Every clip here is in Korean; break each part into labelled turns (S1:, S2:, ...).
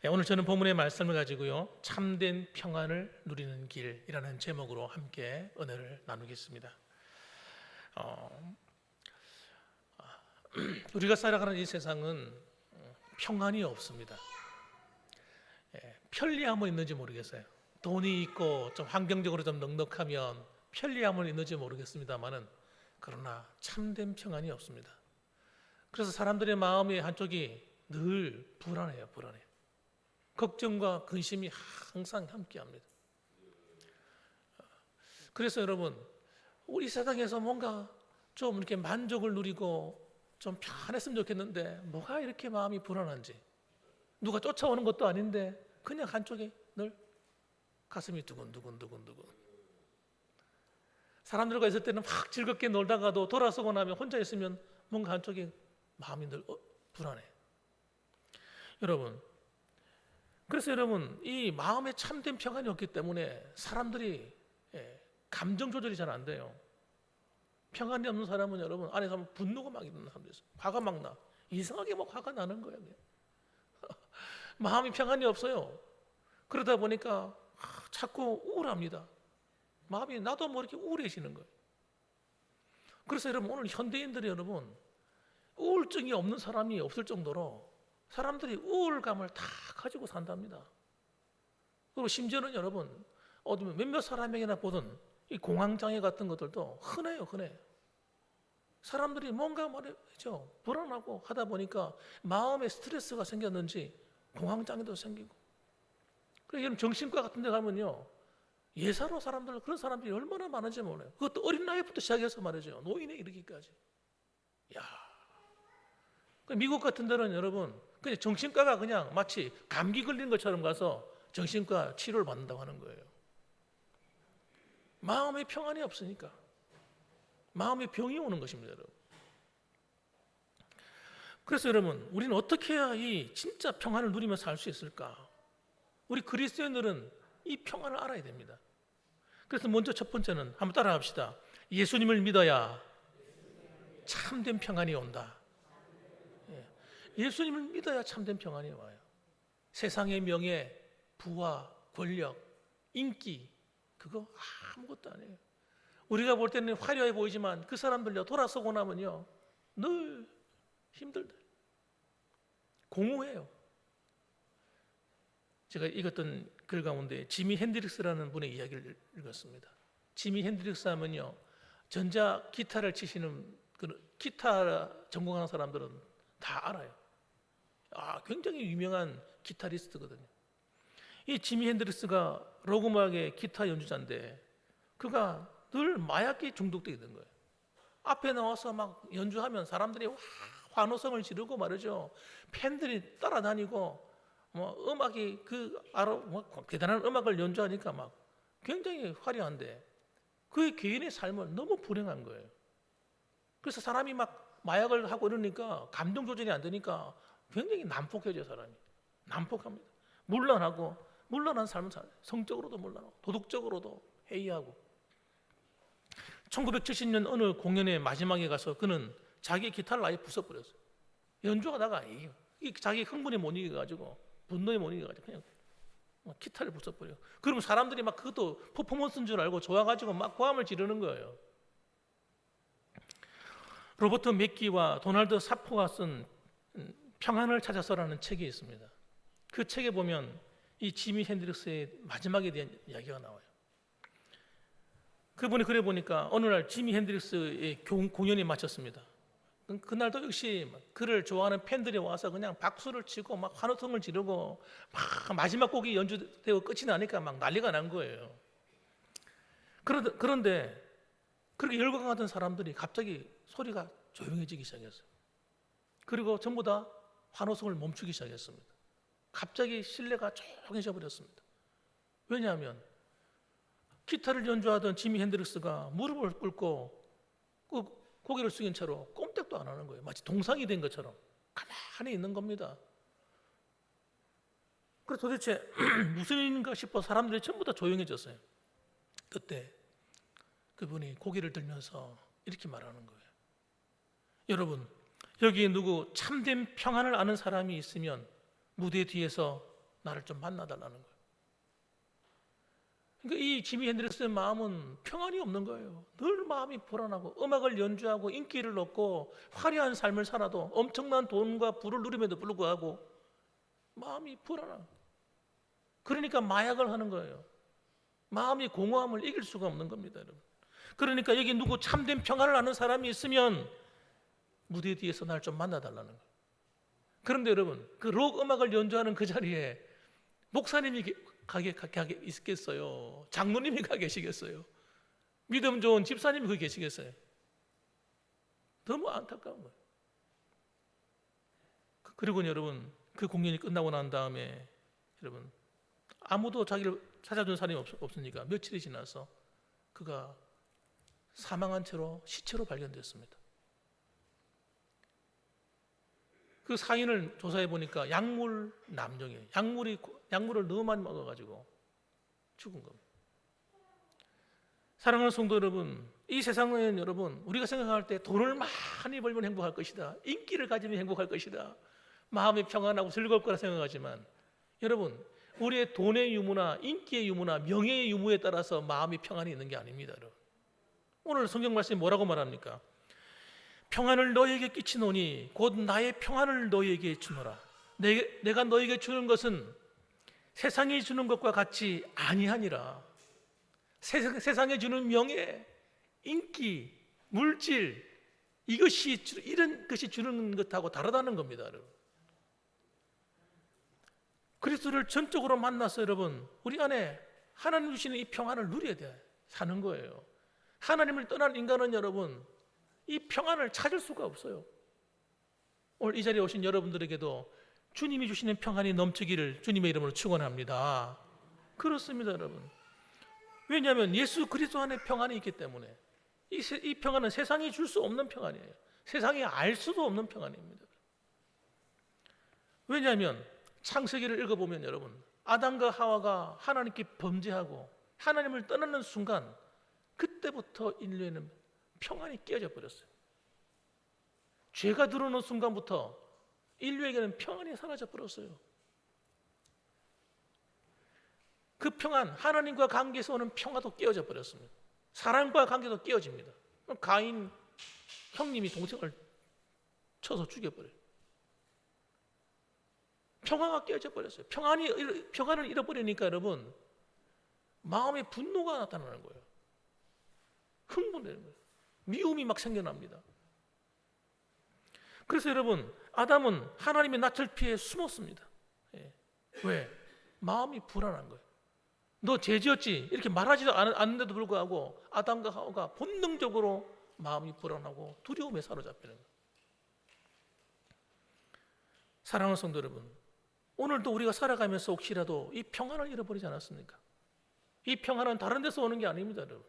S1: 오늘 저는 본문의 말씀을 가지고요, 참된 평안을 누리는 길이라는 제목으로 함께 은혜를 나누겠습니다. 우리가 살아가는 이 세상은 평안이 없습니다. 편리함은 있는지 모르겠어요. 돈이 있고 좀 환경적으로 좀 넉넉하면 편리함은 있는지 모르겠습니다만은, 그러나 참된 평안이 없습니다. 그래서 사람들의 마음의 한쪽이 늘 불안해요. 걱정과 근심이 항상 함께합니다. 그래서 여러분, 우리 세상에서 뭔가 좀 이렇게 만족을 누리고 좀 편했으면 좋겠는데 뭐가 이렇게 마음이 불안한지, 누가 쫓아오는 것도 아닌데 그냥 한쪽에 늘 가슴이 두근두근. 사람들과 있을 때는 막 즐겁게 놀다가도 돌아서고 나면 혼자 있으면 뭔가 한쪽에 마음이 늘 불안해. 그래서 여러분, 이 마음에 참된 평안이 없기 때문에 사람들이 감정 조절이 잘 안 돼요. 평안이 없는 사람은 여러분, 안에서 분노가 막 일어나는 사람도 있어요. 화가 막 나. 이상하게 막 화가 나는 거예요. 마음이 평안이 없어요. 그러다 보니까 자꾸 우울합니다. 마음이 나도 모르게 우울해지는 거예요. 그래서 여러분, 오늘 현대인들이 여러분, 우울증이 없는 사람이 없을 정도로 사람들이 우울감을 다 가지고 산답니다. 그리고 심지어는 여러분, 몇몇 사람에게나 보던 이 공황장애 같은 것들도 흔해요. 사람들이 뭔가 말이죠, 불안하고 하다 보니까 마음에 스트레스가 생겼는지 공황장애도 생기고. 그래서 여러분, 정신과 같은 데 가면요, 예사로 그런 사람들이 얼마나 많은지 몰라요. 그것도 어린 나이부터 시작해서 말이죠, 노인에 이르기까지. 미국 같은 데는 여러분, 그냥 정신과가 그냥 마치 감기 걸린 것처럼 가서 정신과 치료를 받는다고 하는 거예요. 마음의 평안이 없으니까. 마음의 병이 오는 것입니다, 여러분. 그래서 여러분, 우리는 어떻게 해야 이 진짜 평안을 누리며 살 수 있을까? 우리 그리스도인들은 이 평안을 알아야 됩니다. 그래서 먼저 첫 번째는 한번 따라합시다. 예수님을 믿어야 참된 평안이 온다. 예수님을 믿어야 참된 평안이 와요. 세상의 명예, 부와 권력, 인기, 그거 아무것도 아니에요. 우리가 볼 때는 화려해 보이지만 그 사람들요, 돌아서고 나면요, 늘 힘들다, 공허해요. 제가 읽었던 글 가운데 지미 핸드릭스라는 분의 이야기를 읽었습니다. 지미 핸드릭스 하면요, 전자 기타를 치시는 기타 전공하는 사람들은 다 알아요. 굉장히 유명한 기타리스트거든요. 이 지미 핸드릭스가 록 음악의 기타 연주자인데 그가 늘 마약에 중독되게 된 거예요. 앞에 나와서 막 연주하면 사람들이 환호성을 지르고 말이죠. 팬들이 따라다니고 음악이 대단한 음악을 연주하니까 막 굉장히 화려한데 그의 개인의 삶은 너무 불행한 거예요. 그래서 사람이 막 마약을 하고 이러니까 감정 조절이 안 되니까 굉장히 난폭해져요. 사람이 난폭합니다. 물러난 삶을 살아요. 성적으로도 물러나고 도덕적으로도 해이하고. 1970년 어느 공연의 마지막에 가서 그는 자기 기타를 아예 부숴버렸어요. 연주하다가 자기 흥분에 못 이겨가지고, 분노에 못 이겨가지고 그냥 기타를 부숴버려요. 그러면 사람들이 막 그것도 퍼포먼스인 줄 알고 좋아가지고 막 고함을 지르는 거예요. 로버트 맥기와 도널드 사포가 쓴 평안을 찾아서라는 책이 있습니다. 그 책에 보면 이 지미 핸드릭스의 마지막에 대한 이야기가 나와요. 그분이 그래 보니까 어느 날 지미 핸드릭스의 공연이 마쳤습니다. 그날도 역시 그를 좋아하는 팬들이 와서 그냥 박수를 치고 막 환호성을 지르고 막 마지막 곡이 연주되고 끝이 나니까 막 난리가 난 거예요. 그런데 그렇게 열광하던 사람들이 갑자기 소리가 조용해지기 시작했어요. 그리고 전부 다 환호성을 멈추기 시작했습니다. 갑자기 실내가 조용해져 버렸습니다. 왜냐하면 기타를 연주하던 지미 핸드릭스가 무릎을 꿇고 고개를 숙인 채로 꼼짝도 안 하는 거예요. 마치 동상이 된 것처럼 가만히 있는 겁니다. 그래서 도대체 무슨 일인가 싶어 사람들이 전부 다 조용해졌어요. 그때 그분이 고개를 들면서 이렇게 말하는 거예요. 여러분, 여기에 누구 참된 평안을 아는 사람이 있으면 무대 뒤에서 나를 좀 만나달라는 거예요. 그러니까 이 지미 핸드릭스의 마음은 평안이 없는 거예요. 늘 마음이 불안하고 음악을 연주하고 인기를 얻고 화려한 삶을 살아도 엄청난 돈과 부를 누림에도 불구하고 마음이 불안한 거예요. 그러니까 마약을 하는 거예요. 마음이 공허함을 이길 수가 없는 겁니다, 여러분. 그러니까 여기 누구 참된 평안을 아는 사람이 있으면 무대 뒤에서 날 좀 만나달라는 거예요. 그런데 여러분, 그 록 음악을 연주하는 그 자리에 목사님이 가 있겠어요? 장로님이 가 계시겠어요? 믿음 좋은 집사님이 거기 계시겠어요? 너무 안타까운 거예요. 그리고 여러분, 그 공연이 끝나고 난 다음에 여러분, 아무도 자기를 찾아준 사람이 없으니까 며칠이 지나서 그가 사망한 채로 시체로 발견됐습니다. 그 사인을 조사해 보니까 약물 남용이에요. 약물을 너무 많이 먹어가지고 죽은 겁니다. 사랑하는 성도 여러분, 이 세상은 여러분 우리가 생각할 때 돈을 많이 벌면 행복할 것이다, 인기를 가지면 행복할 것이다, 마음이 평안하고 즐거울 거라 생각하지만 여러분, 우리의 돈의 유무나 인기의 유무나 명예의 유무에 따라서 마음이 평안이 있는 게 아닙니다. 여러분, 오늘 성경 말씀이 뭐라고 말합니까? 평안을 너에게 끼치노니 곧 나의 평안을 너에게 주노라. 내가 너에게 주는 것은 세상이 주는 것과 같이 아니하니라. 세상에 주는 명예, 인기, 물질, 이런 것이 주는 것하고 다르다는 겁니다, 여러분. 그리스도를 전적으로 만나서 여러분, 우리 안에 하나님 주시는 이 평안을 누려야 돼 사는 거예요. 하나님을 떠난 인간은 여러분 이 평안을 찾을 수가 없어요. 오늘 이 자리에 오신 여러분들에게도 주님이 주시는 평안이 넘치기를 주님의 이름으로 축원합니다. 그렇습니다, 여러분. 왜냐하면 예수 그리스도 안에 평안이 있기 때문에 이 평안은 세상이 줄 수 없는 평안이에요. 세상이 알 수도 없는 평안입니다. 왜냐하면 창세기를 읽어보면 여러분, 아담과 하와가 하나님께 범죄하고 하나님을 떠나는 순간 그때부터 인류에는 평안이 깨어져 버렸어요. 죄가 들어오는 순간부터 인류에게는 평안이 사라져 버렸어요. 그 평안, 하나님과 관계에서 오는 평화도 깨어져 버렸습니다. 사랑과 관계도 깨어집니다. 가인 형님이 동생을 쳐서 죽여버려요. 평화가 깨어져 버렸어요. 평안을 잃어버리니까 여러분 마음에 분노가 나타나는 거예요. 흥분되는 거예요. 미움이 막 생겨납니다. 그래서 여러분, 아담은 하나님의 낯을 피해 숨었습니다. 왜? 마음이 불안한 거예요. 너 죄지었지? 이렇게 말하지도 않는데도 불구하고 아담과 하와가 본능적으로 마음이 불안하고 두려움에 사로잡히는 거예요. 사랑하는 성도 여러분, 오늘도 우리가 살아가면서 혹시라도 이 평안을 잃어버리지 않았습니까? 이 평안은 다른 데서 오는 게 아닙니다, 여러분.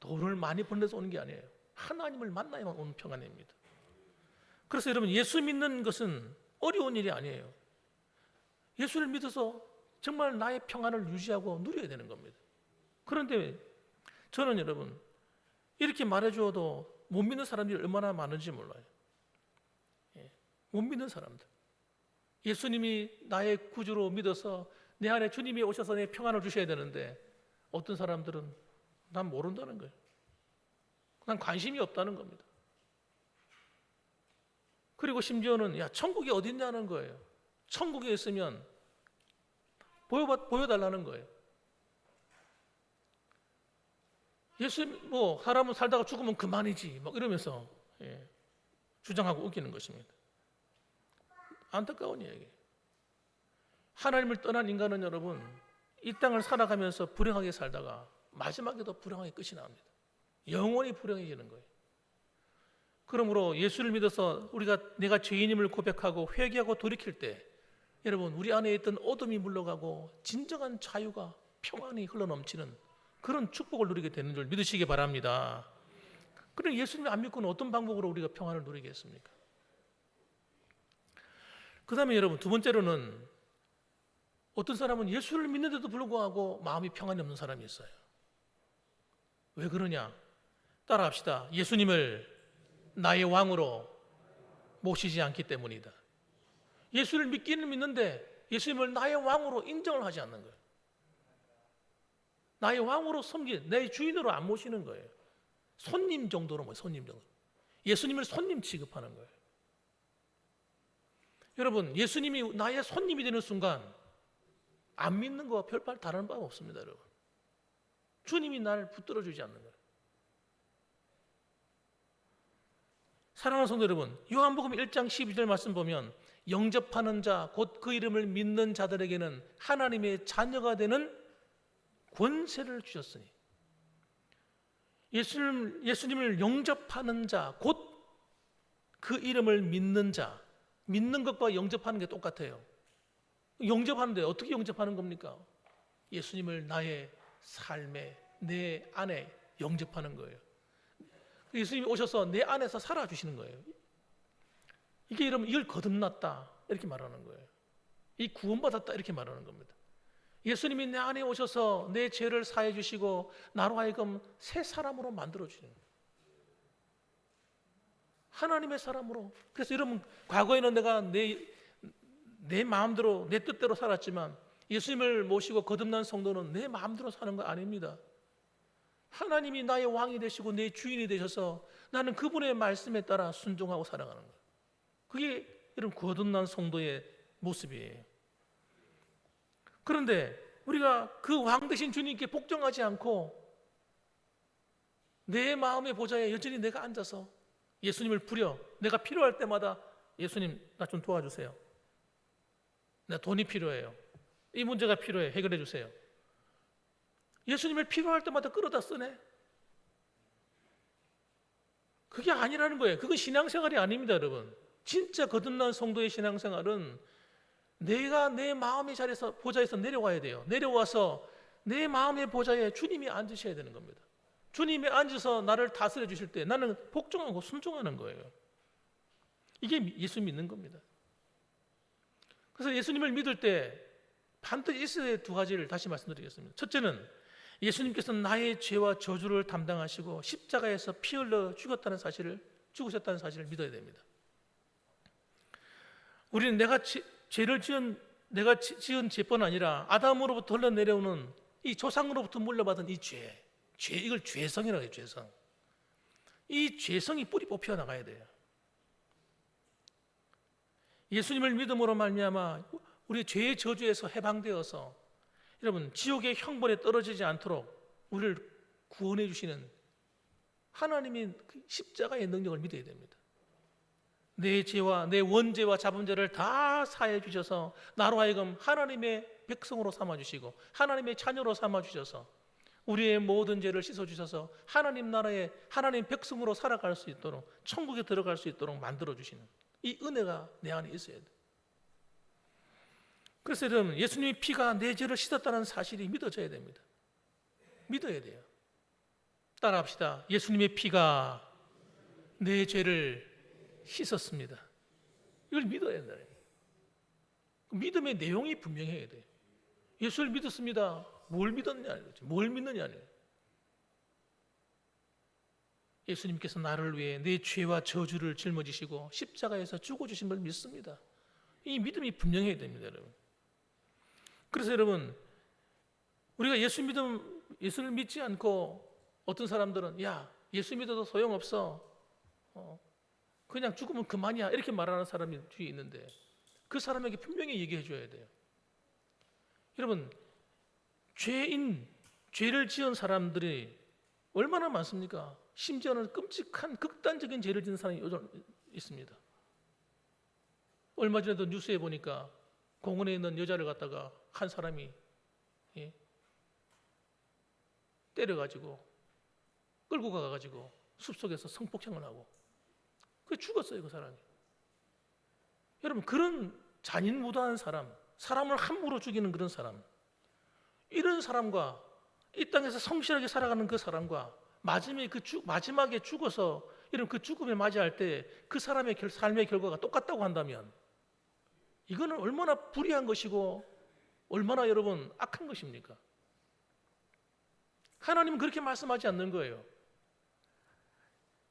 S1: 돈을 많이 버는 데서 오는 게 아니에요. 하나님을 만나야만 오는 평안입니다. 그래서 여러분, 예수 믿는 것은 어려운 일이 아니에요. 예수를 믿어서 정말 나의 평안을 유지하고 누려야 되는 겁니다. 그런데 저는 여러분, 이렇게 말해주어도 못 믿는 사람들이 얼마나 많은지 몰라요. 못 믿는 사람들, 예수님이 나의 구주로 믿어서 내 안에 주님이 오셔서 내 평안을 주셔야 되는데 어떤 사람들은 난 모른다는 거예요. 난 관심이 없다는 겁니다. 그리고 심지어는 천국이 어디 있냐는 거예요. 천국에 있으면 보여달라는 거예요. 사람은 살다가 죽으면 그만이지 막 이러면서 주장하고 웃기는 것입니다. 안타까운 이야기. 하나님을 떠난 인간은 여러분 이 땅을 살아가면서 불행하게 살다가 마지막에도 불행하게 끝이 납니다. 영원히 불행해지는 거예요. 그러므로 예수를 믿어서 내가 죄인임을 고백하고 회개하고 돌이킬 때 여러분 우리 안에 있던 어둠이 물러가고 진정한 자유가 평안이 흘러넘치는 그런 축복을 누리게 되는 줄 믿으시기 바랍니다. 그런데 예수님 안 믿고는 어떤 방법으로 우리가 평안을 누리겠습니까? 그 다음에 여러분 두 번째로는 어떤 사람은 예수를 믿는데도 불구하고 마음이 평안이 없는 사람이 있어요. 왜 그러냐? 따라합시다. 예수님을 나의 왕으로 모시지 않기 때문이다. 예수를 믿기는 믿는데 예수님을 나의 왕으로 인정을 하지 않는 거예요. 나의 왕으로 내 주인으로 안 모시는 거예요. 손님 정도로 손님 정도. 예수님을 손님 취급하는 거예요. 여러분, 예수님이 나의 손님이 되는 순간 안 믿는 거와 별반 다른 바가 없습니다, 여러분. 주님이 나를 붙들어 주지 않는 거예요. 사랑하는 성도 여러분, 요한복음 1장 12절 말씀 보면 영접하는 자, 곧 그 이름을 믿는 자들에게는 하나님의 자녀가 되는 권세를 주셨으니, 예수님을 영접하는 자, 곧 그 이름을 믿는 자, 믿는 것과 영접하는 게 똑같아요. 영접하는데 어떻게 영접하는 겁니까? 예수님을 나의 삶에, 내 안에 영접하는 거예요. 예수님이 오셔서 내 안에서 살아주시는 거예요. 이게 여러분, 이걸 거듭났다 이렇게 말하는 거예요. 이 구원받았다 이렇게 말하는 겁니다. 예수님이 내 안에 오셔서 내 죄를 사해 주시고 나로 하여금 새 사람으로 만들어 주시는 거예요. 하나님의 사람으로. 그래서 여러분, 과거에는 내가 내 마음대로 내 뜻대로 살았지만 예수님을 모시고 거듭난 성도는 내 마음대로 사는 거 아닙니다. 하나님이 나의 왕이 되시고 내 주인이 되셔서 나는 그분의 말씀에 따라 순종하고 살아가는 거예요. 그게 여러분 거듭난 성도의 모습이에요. 그런데 우리가 그 왕 되신 주님께 복종하지 않고 내 마음의 보좌에 여전히 내가 앉아서 예수님을 부려 내가 필요할 때마다 예수님 나 좀 도와주세요. 나 돈이 필요해요. 이 문제가 필요해. 해결해 주세요. 예수님을 필요할 때마다 끌어다 쓰네. 그게 아니라는 거예요. 그건 신앙생활이 아닙니다, 여러분. 진짜 거듭난 성도의 신앙생활은 내가 내 마음의 자리에서 보좌에서 내려와야 돼요. 내려와서 내 마음의 보좌에 주님이 앉으셔야 되는 겁니다. 주님이 앉아서 나를 다스려 주실 때 나는 복종하고 순종하는 거예요. 이게 예수 믿는 겁니다. 그래서 예수님을 믿을 때 반드시 있어야 할 두 가지를 다시 말씀드리겠습니다. 첫째는 예수님께서 나의 죄와 저주를 담당하시고 십자가에서 피 흘려 죽으셨다는 사실을 믿어야 됩니다. 우리는 내가 지은 죄뿐 아니라 아담으로부터 흘러내려오는 이 조상으로부터 물려받은 이 이걸 죄성이라고 해요. 죄성. 이 죄성이 뿌리 뽑혀 나가야 돼요. 예수님을 믿음으로 말미암아 우리 죄의 저주에서 해방되어서 여러분 지옥의 형벌에 떨어지지 않도록 우리를 구원해 주시는 하나님의 십자가의 능력을 믿어야 됩니다. 내 죄와 내 원죄와 자범죄를 다 사해 주셔서 나로 하여금 하나님의 백성으로 삼아 주시고 하나님의 자녀로 삼아 주셔서 우리의 모든 죄를 씻어 주셔서 하나님 나라의 하나님 백성으로 살아갈 수 있도록 천국에 들어갈 수 있도록 만들어 주시는 이 은혜가 내 안에 있어야 돼. 그래서 여러분 예수님의 피가 내 죄를 씻었다는 사실이 믿어져야 됩니다. 믿어야 돼요. 따라합시다. 예수님의 피가 내 죄를 씻었습니다. 이걸 믿어야 된다. 믿음의 내용이 분명해야 돼요. 예수를 믿었습니다. 뭘 믿었냐? 뭘 믿느냐는 예수님께서 나를 위해 내 죄와 저주를 짊어지시고 십자가에서 죽어주신 걸 믿습니다. 이 믿음이 분명해야 됩니다, 여러분. 그래서 여러분 우리가 예수를 믿지 않고 어떤 사람들은 야 예수 믿어도 소용없어 그냥 죽으면 그만이야 이렇게 말하는 사람이 뒤에 있는데 그 사람에게 분명히 얘기해 줘야 돼요. 여러분 죄를 지은 사람들이 얼마나 많습니까? 심지어는 끔찍한 극단적인 죄를 지은 사람이 있습니다. 얼마 전에도 뉴스에 보니까 공원에 있는 여자를 갖다가 한 사람이 때려가지고 끌고 가가지고 숲속에서 성폭행을 하고 그 죽었어요, 그 사람이. 여러분 그런 잔인무도한 사람을 함부로 죽이는 그런 사람, 이런 사람과 이 땅에서 성실하게 살아가는 그 사람과 마지막에 죽어서 이런 그 죽음에 맞이할 때 그 사람의 삶의 결과가 똑같다고 한다면 이거는 얼마나 불의한 것이고 얼마나 여러분 악한 것입니까? 하나님은 그렇게 말씀하지 않는 거예요.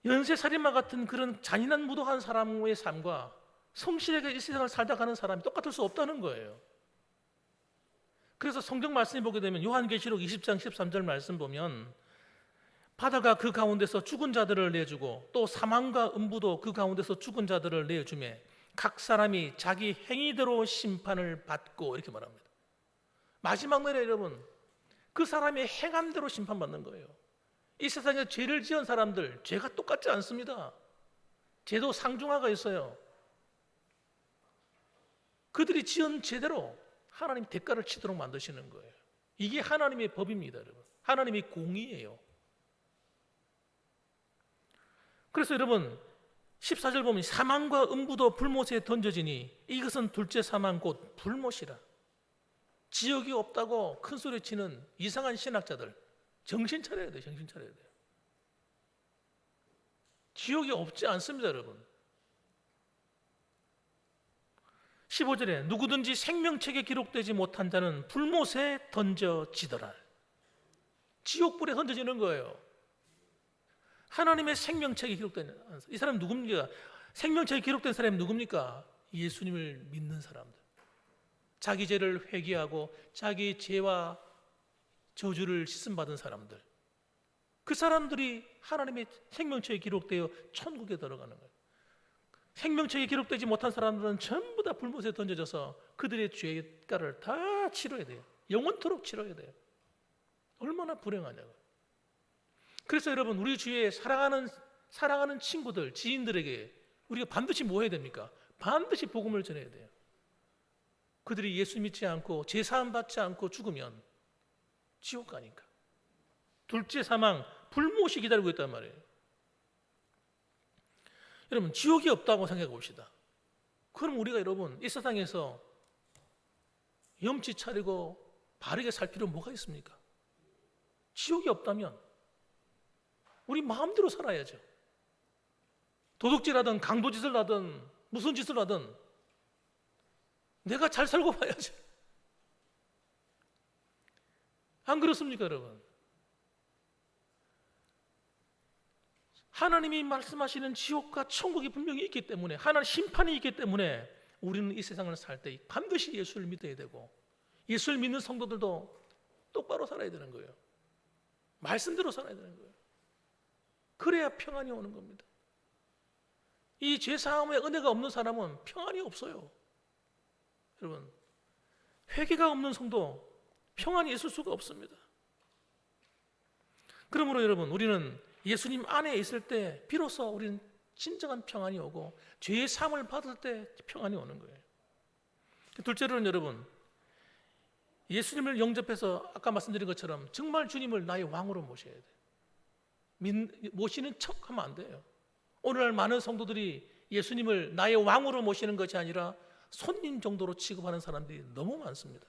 S1: 연쇄살인마 같은 그런 잔인한 무도한 사람의 삶과 성실하게 이 세상을 살다 가는 사람이 똑같을 수 없다는 거예요. 그래서 성경 말씀을 보게 되면 요한계시록 20장 13절 말씀 보면 바다가 그 가운데서 죽은 자들을 내주고 또 사망과 음부도 그 가운데서 죽은 자들을 내주매 각 사람이 자기 행위대로 심판을 받고 이렇게 말합니다. 마지막 날에 여러분 그 사람이 행한 대로 심판받는 거예요. 이 세상에 죄를 지은 사람들 죄가 똑같지 않습니다. 죄도 상중하가 있어요. 그들이 지은 죄대로 하나님 대가를 치도록 만드시는 거예요. 이게 하나님의 법입니다, 여러분. 하나님의 공의예요. 그래서 여러분 14절 보면 사망과 음부도 불못에 던져지니 이것은 둘째 사망 곧 불못이라. 지옥이 없다고 큰 소리 치는 이상한 신학자들 정신 차려야 돼요. 정신 차려야 돼요. 지옥이 없지 않습니다, 여러분. 15절에 누구든지 생명책에 기록되지 못한 자는 불못에 던져지더라. 지옥불에 던져지는 거예요. 하나님의 생명책에 기록된 이 사람 누굽니까? 생명책에 기록된 사람이 누굽니까? 예수님을 믿는 사람들. 자기 죄를 회개하고 자기 죄와 저주를 씻음받은 사람들. 그 사람들이 하나님의 생명책에 기록되어 천국에 들어가는 거예요. 생명책에 기록되지 못한 사람들은 전부 다 불못에 던져져서 그들의 죄가를 다 치러야 돼요. 영원토록 치러야 돼요. 얼마나 불행하냐고. 그래서 여러분 우리 주위에 사랑하는 친구들, 지인들에게 우리가 반드시 뭐 해야 됩니까? 반드시 복음을 전해야 돼요. 그들이 예수 믿지 않고 제사함 받지 않고 죽으면 지옥 가니까. 둘째 사망, 불못이 기다리고 있단 말이에요. 여러분 지옥이 없다고 생각해 봅시다. 그럼 우리가 여러분 이 세상에서 염치 차리고 바르게 살 필요 뭐가 있습니까? 지옥이 없다면 우리 마음대로 살아야죠. 도둑질하든 강도짓을 하든 무슨 짓을 하든 내가 잘 살고 봐야죠. 안 그렇습니까, 여러분? 하나님이 말씀하시는 지옥과 천국이 분명히 있기 때문에 하나님 심판이 있기 때문에 우리는 이 세상을 살 때 반드시 예수를 믿어야 되고 예수를 믿는 성도들도 똑바로 살아야 되는 거예요. 말씀대로 살아야 되는 거예요. 그래야 평안이 오는 겁니다. 이 죄사함의 은혜가 없는 사람은 평안이 없어요. 여러분 회개가 없는 성도 평안이 있을 수가 없습니다. 그러므로 여러분 우리는 예수님 안에 있을 때 비로소 우리는 진정한 평안이 오고 죄의 사함을 받을 때 평안이 오는 거예요. 둘째로는 여러분 예수님을 영접해서 아까 말씀드린 것처럼 정말 주님을 나의 왕으로 모셔야 돼요. 모시는 척하면 안 돼요. 오늘날 많은 성도들이 예수님을 나의 왕으로 모시는 것이 아니라 손님 정도로 취급하는 사람들이 너무 많습니다.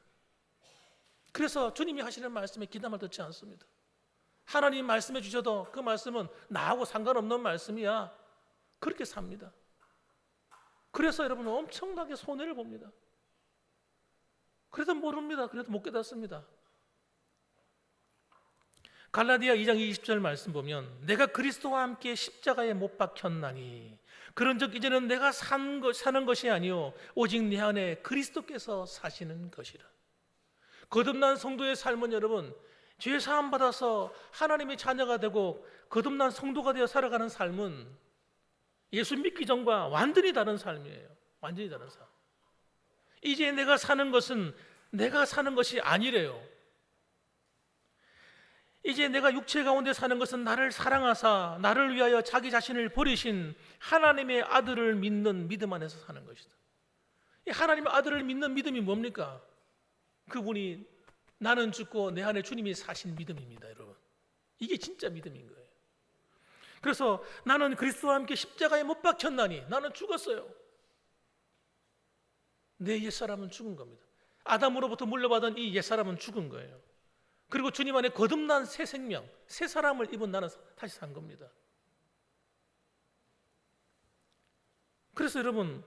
S1: 그래서 주님이 하시는 말씀에 귀담아 듣지 않습니다. 하나님 말씀해 주셔도 그 말씀은 나하고 상관없는 말씀이야. 그렇게 삽니다. 그래서 여러분 엄청나게 손해를 봅니다. 그래도 모릅니다. 그래도 못 깨닫습니다. 갈라디아 2장 20절 말씀 보면 내가 그리스도와 함께 십자가에 못 박혔나니 그런즉 이제는 내가 사는 것이 아니요 오직 내 안에 그리스도께서 사시는 것이라. 거듭난 성도의 삶은 여러분 죄 사함 받아서 하나님의 자녀가 되고 거듭난 성도가 되어 살아가는 삶은 예수 믿기 전과 완전히 다른 삶이에요. 완전히 다른 삶. 이제 내가 사는 것은 내가 사는 것이 아니래요. 이제 내가 육체 가운데 사는 것은 나를 사랑하사 나를 위하여 자기 자신을 버리신 하나님의 아들을 믿는 믿음 안에서 사는 것이다. 이 하나님의 아들을 믿는 믿음이 뭡니까? 그분이 나는 죽고 내 안에 주님이 사신 믿음입니다, 여러분. 이게 진짜 믿음인 거예요. 그래서 나는 그리스도와 함께 십자가에 못 박혔나니 나는 죽었어요. 내 옛사람은 죽은 겁니다. 아담으로부터 물려받은 이 옛사람은 죽은 거예요. 그리고 주님 안에 거듭난 새 생명, 새 사람을 입은 나는 다시 산 겁니다. 그래서 여러분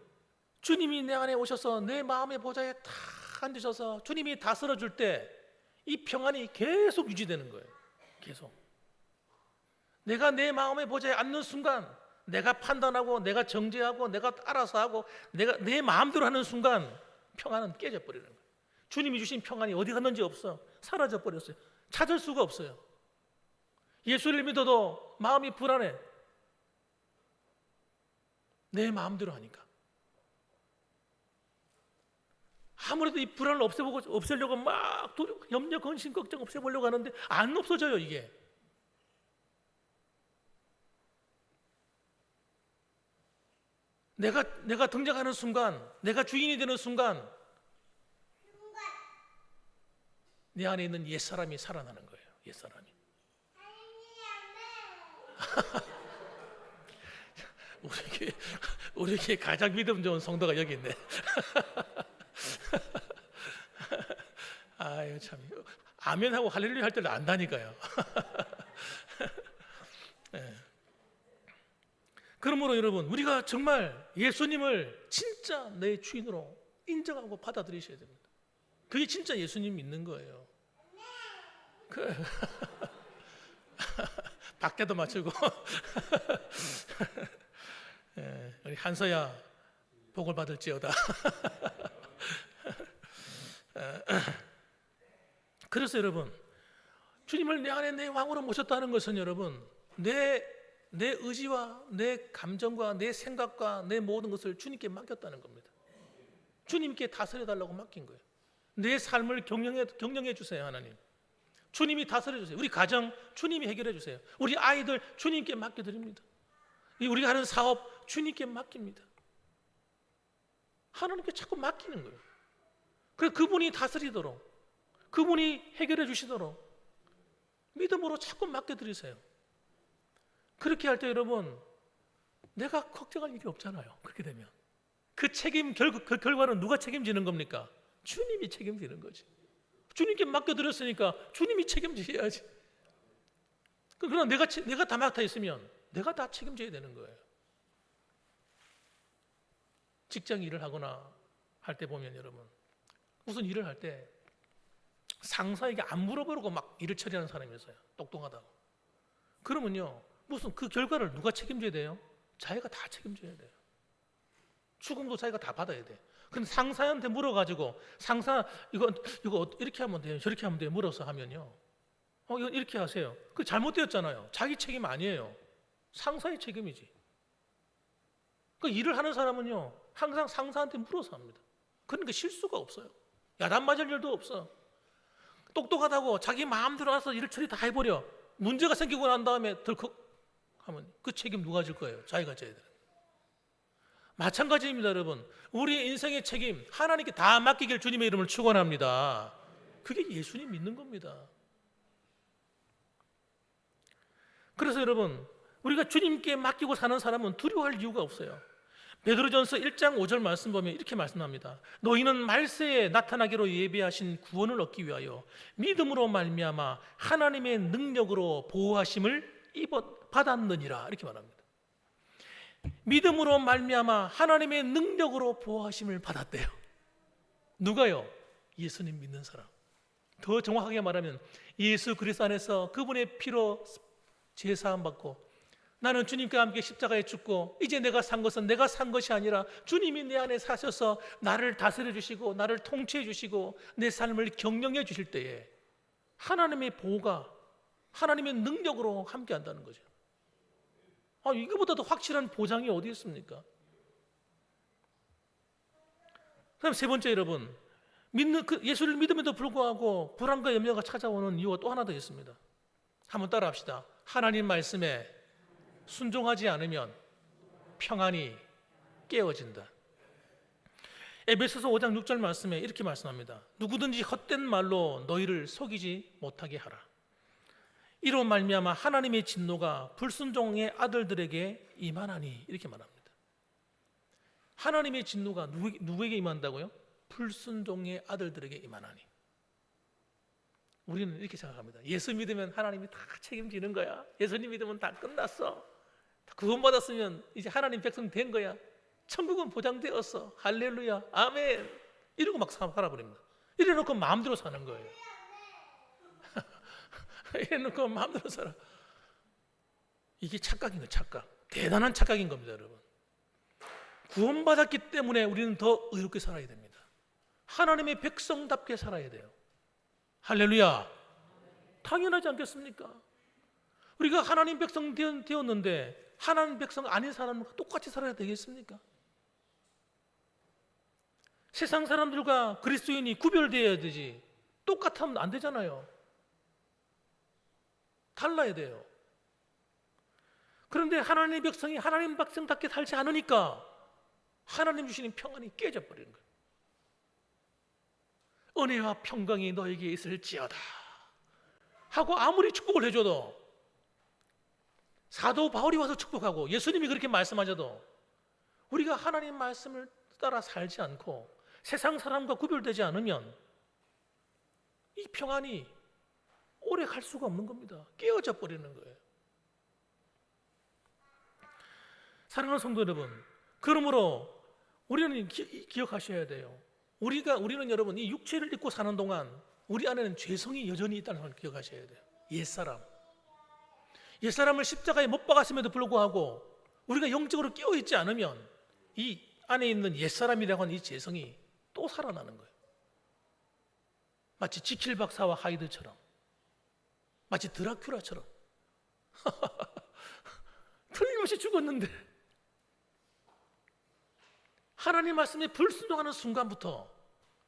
S1: 주님이 내 안에 오셔서 내 마음의 보좌에 탁 앉으셔서 주님이 다스려줄 때 이 평안이 계속 유지되는 거예요. 계속. 내가 내 마음의 보좌에 앉는 순간 내가 판단하고 내가 정죄하고 내가 알아서 하고 내가 내 마음대로 하는 순간 평안은 깨져버리는 거예요. 주님이 주신 평안이 어디 갔는지 없어. 사라져 버렸어요. 찾을 수가 없어요. 예수를 믿어도 마음이 불안해. 내 마음대로 하니까. 아무래도 이 불안을 없애려고 막 염려, 근심, 걱정 없애보려고 하는데 안 없어져요, 이게. 내가 등장하는 순간, 내가 주인이 되는 순간, 내 안에 있는 옛사람이 살아나는 거예요. 옛사람이. 우리 교회 가장 믿음 좋은 성도가 여기 있네. 아유 참, 아멘하고 할렐루야 할 때도 안다니까요. 네. 그러므로 여러분, 우리가 정말 예수님을 진짜 내 주인으로 인정하고 받아들이셔야 됩니다. 그게 진짜 예수님 믿는 거예요. 밖에도 맞추고. 우리 한서야 복을 받을지어다. 그래서 여러분, 주님을 내 안에 내 왕으로 모셨다는 것은 여러분, 내 의지와 내 감정과 내 생각과 내 모든 것을 주님께 맡겼다는 겁니다. 주님께 다스려 달라고 맡긴 거예요. 내 삶을 경영해 주세요, 하나님. 주님이 다스려 주세요. 우리 가정 주님이 해결해 주세요. 우리 아이들 주님께 맡겨드립니다. 우리가 하는 사업 주님께 맡깁니다. 하나님께 자꾸 맡기는 거예요. 그래서 그분이 다스리도록, 그분이 해결해 주시도록 믿음으로 자꾸 맡겨드리세요. 그렇게 할 때 여러분, 내가 걱정할 일이 없잖아요. 그렇게 되면 그 결과는 누가 책임지는 겁니까? 주님이 책임지는 거지. 주님께 맡겨드렸으니까 주님이 책임져야지. 그러나 내가 다 맡아 있으면 내가 다 책임져야 되는 거예요. 직장 일을 하거나 할 때 보면 여러분, 무슨 일을 할 때 상사에게 안 물어보고 막 일을 처리하는 사람이 있어요. 똑똑하다고. 그러면요, 무슨 그 결과를 누가 책임져야 돼요? 자기가 다 책임져야 돼요. 죽음도 자기가 다 받아야 돼. 근데 상사한테 물어가지고, 상사 이거 이렇게 하면 돼요, 저렇게 하면 돼요 물어서 하면요, 이거 이렇게 하세요. 그 잘못되었잖아요. 자기 책임 아니에요. 상사의 책임이지. 그 일을 하는 사람은요, 항상 상사한테 물어서 합니다. 그러니까 실수가 없어요. 야단 맞을 일도 없어. 똑똑하다고 자기 마음대로 와서 일을 처리 다 해버려. 문제가 생기고 난 다음에 덜컥 하면 그 책임 누가 질 거예요? 자기가 져야 돼요. 마찬가지입니다, 여러분. 우리 인생의 책임 하나님께 다 맡기길 주님의 이름을 축원합니다. 그게 예수님 믿는 겁니다. 그래서 여러분, 우리가 주님께 맡기고 사는 사람은 두려워할 이유가 없어요. 베드로전서 1장 5절 말씀 보면 이렇게 말씀합니다. 너희는 말세에 나타나기로 예비하신 구원을 얻기 위하여 믿음으로 말미암아 하나님의 능력으로 보호하심을 받았느니라, 이렇게 말합니다. 믿음으로 말미암아 하나님의 능력으로 보호하심을 받았대요. 누가요? 예수님 믿는 사람. 더 정확하게 말하면 예수 그리스도 안에서 그분의 피로 죄사함 받고, 나는 주님과 함께 십자가에 죽고 이제 내가 산 것은 내가 산 것이 아니라 주님이 내 안에 사셔서 나를 다스려 주시고 나를 통치해 주시고 내 삶을 경영해 주실 때에 하나님의 보호가 하나님의 능력으로 함께 한다는 거죠. 이거보다 더 확실한 보장이 어디 있습니까? 그다음 세 번째, 여러분, 예수를 믿음에도 불구하고 불안과 염려가 찾아오는 이유가 또 하나 더 있습니다. 한번 따라합시다. 하나님 말씀에 순종하지 않으면 평안이 깨어진다. 에베소서 5장 6절 말씀에 이렇게 말씀합니다. 누구든지 헛된 말로 너희를 속이지 못하게 하라. 이로 말미암아 하나님의 진노가 불순종의 아들들에게 임하나니, 이렇게 말합니다. 하나님의 진노가 누구에게 임한다고요? 불순종의 아들들에게 임하나니. 우리는 이렇게 생각합니다. 예수 믿으면 하나님이 다 책임지는 거야. 예수님 믿으면 다 끝났어. 구원받았으면 이제 하나님 백성 된 거야. 천국은 보장되었어. 할렐루야, 아멘. 이러고 막 살아버립니다. 이래놓고 마음대로 사는 거예요. 이래놓고 마음대로 살아. 이게 착각인 거예요. 착각. 대단한 착각인 겁니다, 여러분. 구원받았기 때문에 우리는 더 의롭게 살아야 됩니다. 하나님의 백성답게 살아야 돼요. 할렐루야. 당연하지 않겠습니까? 우리가 하나님 백성 되었는데 하나님 백성 아닌 사람과 똑같이 살아야 되겠습니까? 세상 사람들과 그리스도인이 구별되어야 되지 똑같으면 안 되잖아요. 달라야 돼요. 그런데 하나님의 백성이 하나님 백성답게 살지 않으니까 하나님 주시는 평안이 깨져버리는 거예요. 은혜와 평강이 너에게 있을지어다 하고 아무리 축복을 해줘도, 사도 바울이 와서 축복하고 예수님이 그렇게 말씀하셔도 우리가 하나님 말씀을 따라 살지 않고 세상 사람과 구별되지 않으면 이 평안이 오래 갈 수가 없는 겁니다. 깨어져 버리는 거예요. 사랑하는 성도 여러분, 그러므로 우리는 기억하셔야 돼요. 우리는 여러분 이 육체를 입고 사는 동안 우리 안에는 죄성이 여전히 있다는 걸 기억하셔야 돼요. 옛사람을 십자가에 못 박았음에도 불구하고 우리가 영적으로 깨어있지 않으면 이 안에 있는 옛사람이라고 하는 이 죄성이 또 살아나는 거예요. 마치 지킬 박사와 하이드처럼, 마치 드라큘라처럼 틀림없이 죽었는데 하나님 말씀에 불순종하는 순간부터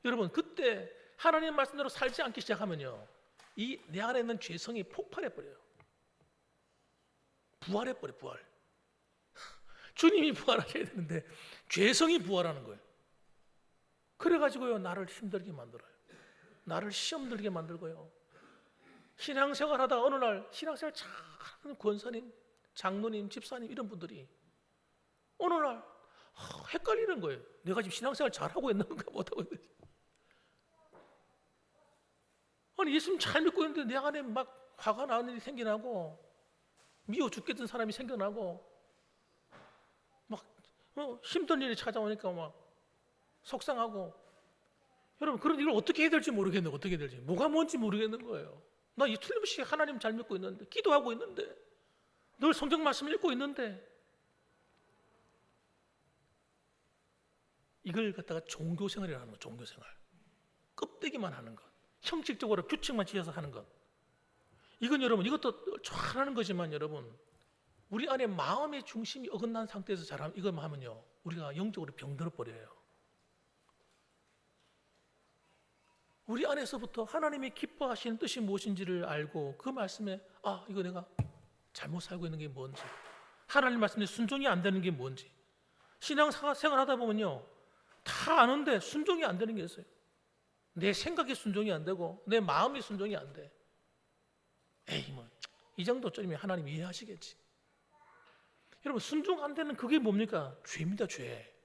S1: 여러분 그때 하나님 말씀대로 살지 않기 시작하면요, 이 내 안에 있는 죄성이 폭발해버려요. 부활해버려요. 부활. 주님이 부활하셔야 되는데 죄성이 부활하는 거예요. 그래가지고요 나를 힘들게 만들어요. 나를 시험 들게 만들고요. 신앙생활 하다가 어느 날 신앙생활 잘하는 권사님, 장로님, 집사님 이런 분들이 어느 날 헷갈리는 거예요. 내가 지금 신앙생활 잘하고 있는 건가 못하고 있는지. 아니 예수님 잘 믿고 있는데 내 안에 막 화가 나는 일이 생겨나고 미워 죽겠던 사람이 생겨나고 막 힘든 일이 찾아오니까 막 속상하고, 여러분 그런 일을 어떻게 해야 될지 모르겠는 거예요. 어떻게 해야 될지, 뭐가 뭔지 모르겠는 거예요. 나 이 틀림없이 하나님 잘 믿고 있는데, 기도하고 있는데, 늘 성경 말씀 읽고 있는데, 이걸 갖다가 종교생활이라는 거예요. 종교생활. 껍데기만 하는 것, 형식적으로 규칙만 지어서 하는 것. 이건 여러분 이것도 잘하는 거지만 여러분 우리 안에 마음의 중심이 어긋난 상태에서 잘하면, 이것만 하면요 우리가 영적으로 병들어 버려요. 우리 안에서부터 하나님이 기뻐하시는 뜻이 무엇인지를 알고 그 말씀에 이거 내가 잘못 살고 있는 게 뭔지, 하나님 말씀에 순종이 안 되는 게 뭔지, 신앙생활 하다 보면요 다 아는데 순종이 안 되는 게 있어요. 내 생각이 순종이 안 되고 내 마음이 순종이 안 돼. 에이 뭐 이 정도쯤이면 하나님 이해하시겠지. 여러분 순종 안 되는 그게 뭡니까? 죄입니다. 죄.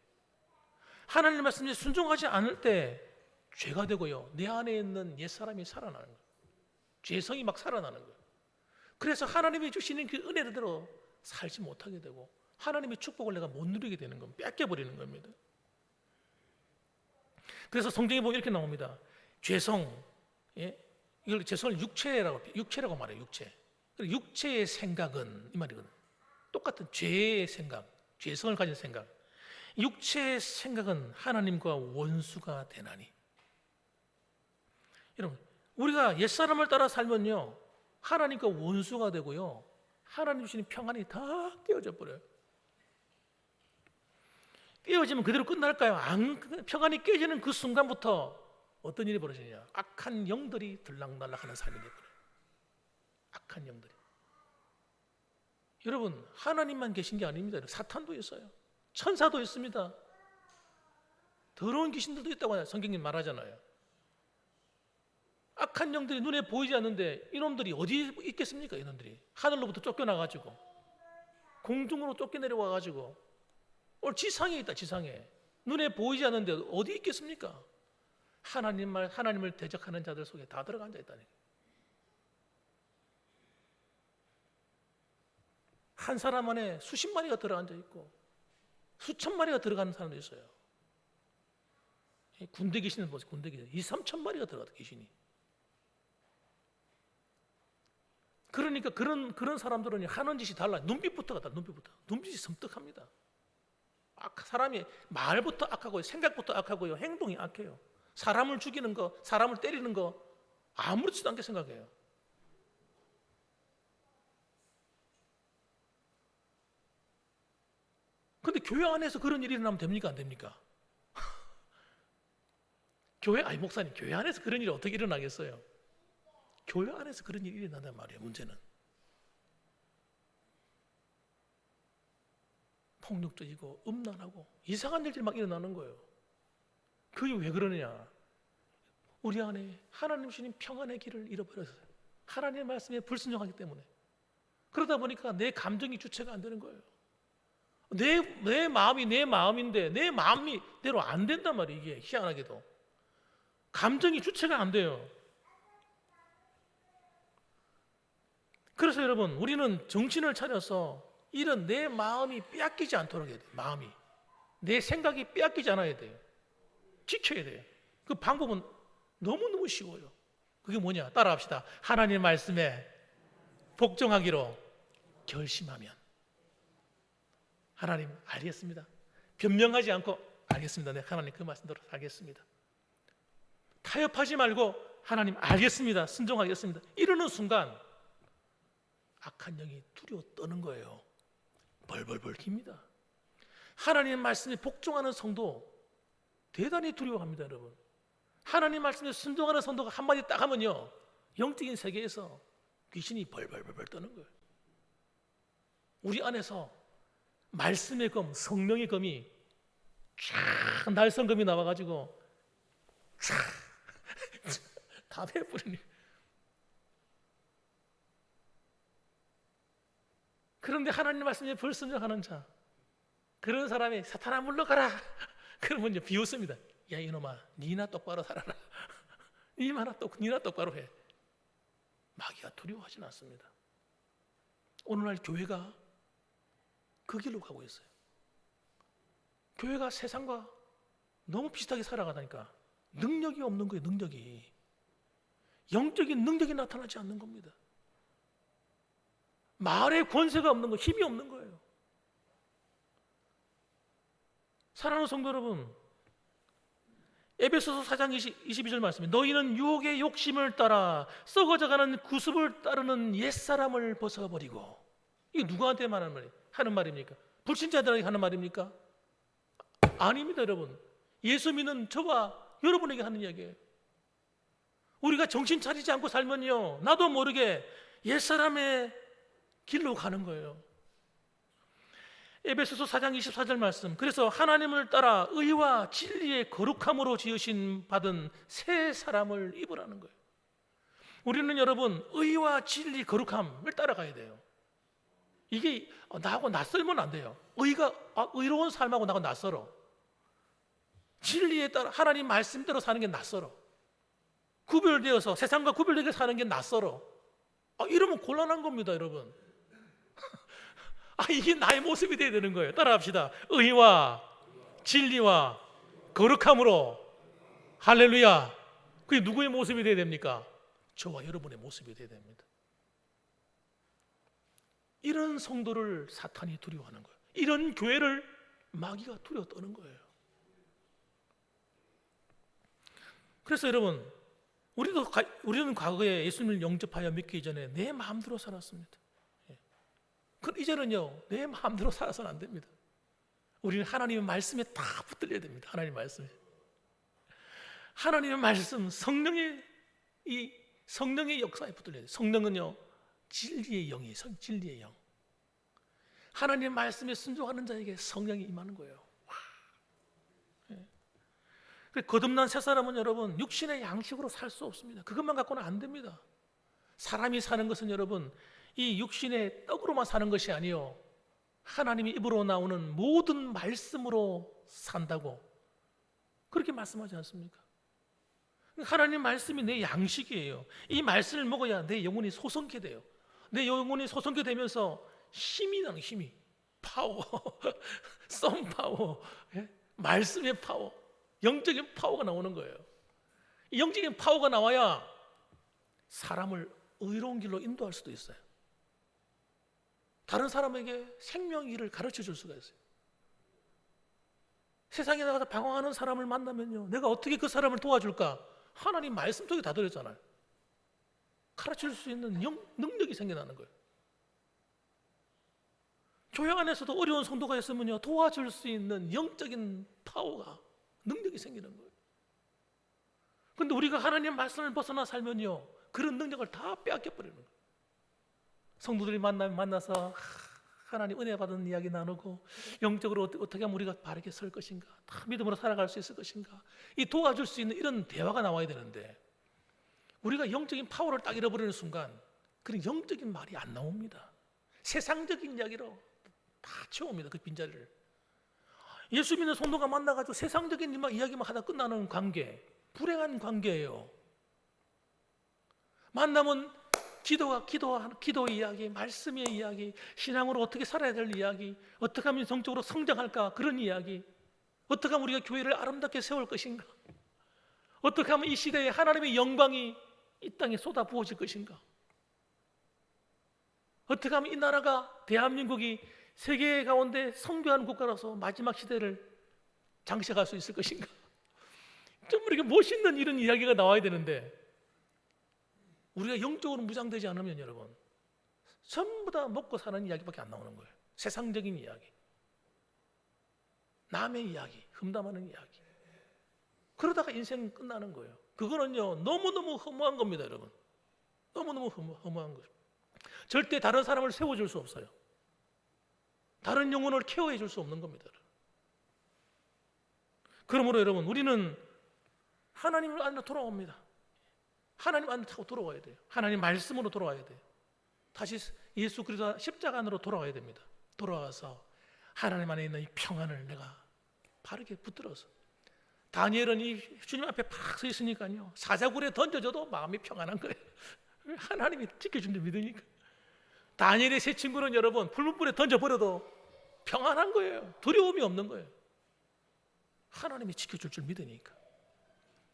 S1: 하나님 말씀에 순종하지 않을 때 죄가 되고요 내 안에 있는 옛사람이 살아나는 거예요. 죄성이 막 살아나는 거예요. 그래서 하나님이 주시는 그 은혜대로 살지 못하게 되고 하나님의 축복을 내가 못 누리게 되는 겁니다. 뺏겨버리는 겁니다. 그래서 성경에 보면 이렇게 나옵니다. 죄성, 이걸 죄성을 육체라고 말해요. 육체의 생각은 이 말이거든. 똑같은 죄의 생각, 죄성을 가진 생각. 육체의 생각은 하나님과 원수가 되나니. 여러분, 우리가 옛사람을 따라 살면요 하나님과 원수가 되고요 하나님 주시는 평안이 다 깨어져 버려요. 깨어지면 그대로 끝날까요? 평안이 깨지는 그 순간부터 어떤 일이 벌어지냐, 악한 영들이 들락날락하는 삶이 되버려요. 악한 영들이. 여러분 하나님만 계신 게 아닙니다. 사탄도 있어요. 천사도 있습니다. 더러운 귀신들도 있다고 성경이 말하잖아요. 악한 영들이 눈에 보이지 않는데 이놈들이 어디 있겠습니까? 이놈들이 하늘로부터 쫓겨나가지고 공중으로 쫓겨내려와가지고 오늘 지상에 있다. 지상에 눈에 보이지 않는데 어디 있겠습니까? 하나님을 대적하는 자들 속에 다 들어가 앉아 있다니. 한 사람 안에 수십 마리가 들어 앉아 있고 수천 마리가 들어가는 사람도 있어요. 군대 귀신은 보세요. 군대 귀신 2~3천 마리가 들어가다 귀신이. 그러니까 그런 사람들은 하는 짓이 달라. 눈빛부터가 달라. 눈빛이 섬뜩합니다. 사람이 말부터 악하고요, 생각부터 악하고요, 행동이 악해요. 사람을 죽이는 거, 사람을 때리는 거 아무렇지도 않게 생각해요. 근데 교회 안에서 그런 일이 일어나면 됩니까? 안 됩니까? 목사님, 교회 안에서 그런 일이 어떻게 일어나겠어요? 교회 안에서 그런 일이 일어난단 말이에요. 문제는 폭력적이고 음란하고 이상한 일들이 막 일어나는 거예요. 그게 왜 그러느냐? 우리 안에 하나님 주신 평안의 길을 잃어버렸어요. 하나님의 말씀에 불순종하기 때문에. 그러다 보니까 내 감정이 주체가 안 되는 거예요. 내 마음이 내 마음인데 내 마음이대로 안 된단 말이에요. 이게 희한하게도 감정이 주체가 안 돼요. 그래서 여러분, 우리는 정신을 차려서 이런 내 마음이 빼앗기지 않도록 해야 돼요. 마음이 내 생각이 빼앗기지 않아야 돼요. 지켜야 돼요. 그 방법은 너무너무 쉬워요. 그게 뭐냐? 따라합시다. 하나님의 말씀에 복종하기로 결심하면. 하나님 알겠습니다. 변명하지 않고 알겠습니다. 네, 하나님 그 말씀대로 살겠습니다. 타협하지 말고 하나님 알겠습니다. 순종하겠습니다. 이러는 순간 악한 영이 두려워 떠는 거예요. 벌벌벌 깁니다. 하나님의 말씀에 복종하는 성도 대단히 두려워합니다. 여러분, 하나님 말씀에 순종하는 성도가 한마디 딱 하면요, 영적인 세계에서 귀신이 벌벌벌 떠는 거예요. 우리 안에서 말씀의 검, 성령의 검이 쫙 날성검이 나와가지고 다 베어버리니. 그런데 하나님 말씀에 불순종하는 자, 그런 사람이 사탄아 물러가라 그러면 비웃습니다. 야 이놈아, 니나 똑바로 살아라. 니나 똑바로 해. 마귀가 두려워하진 않습니다. 오늘날 교회가 그 길로 가고 있어요. 교회가 세상과 너무 비슷하게 살아가다니까 능력이 없는 거예요. 능력이, 영적인 능력이 나타나지 않는 겁니다. 말의 권세가 없는 거, 힘이 없는 거예요. 사랑하는 성도 여러분, 에베소서 4장 22절 말씀에 너희는 유혹의 욕심을 따라 썩어져가는 구습을 따르는 옛사람을 벗어버리고. 이게 누구한테 하는 말입니까? 불신자들에게 하는 말입니까? 아닙니다. 여러분, 예수 믿는 저와 여러분에게 하는 이야기예요. 우리가 정신 차리지 않고 살면요, 나도 모르게 옛사람의 길로 가는 거예요. 에베소서 4장 24절 말씀, 그래서 하나님을 따라 의와 진리의 거룩함으로 지으신 받은 새 사람을 입으라는 거예요. 우리는 여러분, 의와 진리, 거룩함을 따라가야 돼요. 이게 나하고 낯설면 안 돼요. 의로운 삶하고 나하고 낯설어. 진리에 따라 하나님 말씀대로 사는 게 낯설어. 구별되어서 세상과 구별되게 사는 게 낯설어. 이러면 곤란한 겁니다, 여러분. 이게 나의 모습이 되어야 되는 거예요. 따라합시다. 의와 진리와 거룩함으로. 할렐루야. 그게 누구의 모습이 되어야 됩니까? 저와 여러분의 모습이 되어야 됩니다. 이런 성도를 사탄이 두려워하는 거예요. 이런 교회를 마귀가 두려워 떠는 거예요. 그래서 여러분, 우리는 과거에 예수님을 영접하여 믿기 전에 내 마음대로 살았습니다. 이제는요, 내 마음대로 살아서는 안 됩니다. 우리는 하나님의 말씀에 다 붙들려야 됩니다. 하나님의 말씀에. 하나님의 말씀, 성령의 역사에 붙들려야 돼요. 성령은요, 진리의 영이에요. 진리의 영. 하나님의 말씀에 순종하는 자에게 성령이 임하는 거예요. 거듭난 새 사람은 여러분, 육신의 양식으로 살 수 없습니다. 그것만 갖고는 안 됩니다. 사람이 사는 것은 여러분, 이 육신의 떡으로만 사는 것이 아니요, 하나님의 입으로 나오는 모든 말씀으로 산다고 그렇게 말씀하지 않습니까? 하나님 말씀이 내 양식이에요. 이 말씀을 먹어야 내 영혼이 소성케 돼요. 내 영혼이 소성케 되면서 힘이 나는, 힘이, 파워, 썸 파워, 말씀의 파워, 영적인 파워가 나오는 거예요. 이 영적인 파워가 나와야 사람을 의로운 길로 인도할 수도 있어요. 다른 사람에게 생명의 길을 가르쳐 줄 수가 있어요. 세상에 나가서 방황하는 사람을 만나면요, 내가 어떻게 그 사람을 도와줄까? 하나님 말씀 속에 다 들었잖아요. 가르칠 수 있는 능력이 생겨나는 거예요. 교회 안에서도 어려운 성도가 있으면요, 도와줄 수 있는 영적인 파워가, 능력이 생기는 거예요. 그런데 우리가 하나님 말씀을 벗어나 살면요, 그런 능력을 다 빼앗겨 버리는 거예요. 성도들이 만나서 하나님 은혜 받은 이야기 나누고, 영적으로 어떻게 하면 우리가 바르게 설 것인가, 다 믿음으로 살아갈 수 있을 것인가, 이 도와줄 수 있는 이런 대화가 나와야 되는데, 우리가 영적인 파워를 딱 잃어버리는 순간 그런 영적인 말이 안 나옵니다. 세상적인 이야기로 다 채웁니다, 그 빈자리를. 예수 믿는 성도가 만나가지고 세상적인 이야기만 하다 끝나는 관계, 불행한 관계예요. 만나면 기도 이야기, 말씀의 이야기, 신앙으로 어떻게 살아야 될 이야기, 어떻게 하면 성적으로 성장할까, 그런 이야기, 어떻게 하면 우리가 교회를 아름답게 세울 것인가, 어떻게 하면 이 시대에 하나님의 영광이 이 땅에 쏟아 부어질 것인가, 어떻게 하면 이 나라가, 대한민국이 세계 가운데 선교하는 국가라서 마지막 시대를 장식할 수 있을 것인가, 좀 이렇게 멋있는 이런 이야기가 나와야 되는데, 우리가 영적으로 무장되지 않으면 여러분, 전부 다 먹고 사는 이야기밖에 안 나오는 거예요. 세상적인 이야기, 남의 이야기, 흠담하는 이야기. 그러다가 인생 끝나는 거예요. 그거는요, 너무너무 허무한 겁니다, 여러분. 너무너무 허무한 거예요. 절대 다른 사람을 세워줄 수 없어요. 다른 영혼을 케어해 줄 수 없는 겁니다. 그러므로 여러분, 우리는 하나님 안으로 돌아옵니다. 하나님 안으로 타고 돌아와야 돼요. 하나님 말씀으로 돌아와야 돼요. 다시 예수 그리스도 십자가 안으로 돌아와야 됩니다. 돌아와서 하나님 안에 있는 이 평안을 내가 바르게 붙들어서, 다니엘은 이 주님 앞에 팍 서 있으니까요, 사자굴에 던져져도 마음이 평안한 거예요. 하나님이 지켜준다 믿으니까. 다니엘의 세 친구는 여러분, 불문불에 던져버려도 평안한 거예요. 두려움이 없는 거예요. 하나님이 지켜줄 줄 믿으니까.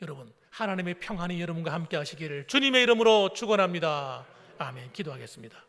S1: 여러분, 하나님의 평안이 여러분과 함께 하시기를 주님의 이름으로 축원합니다. 아멘. 기도하겠습니다.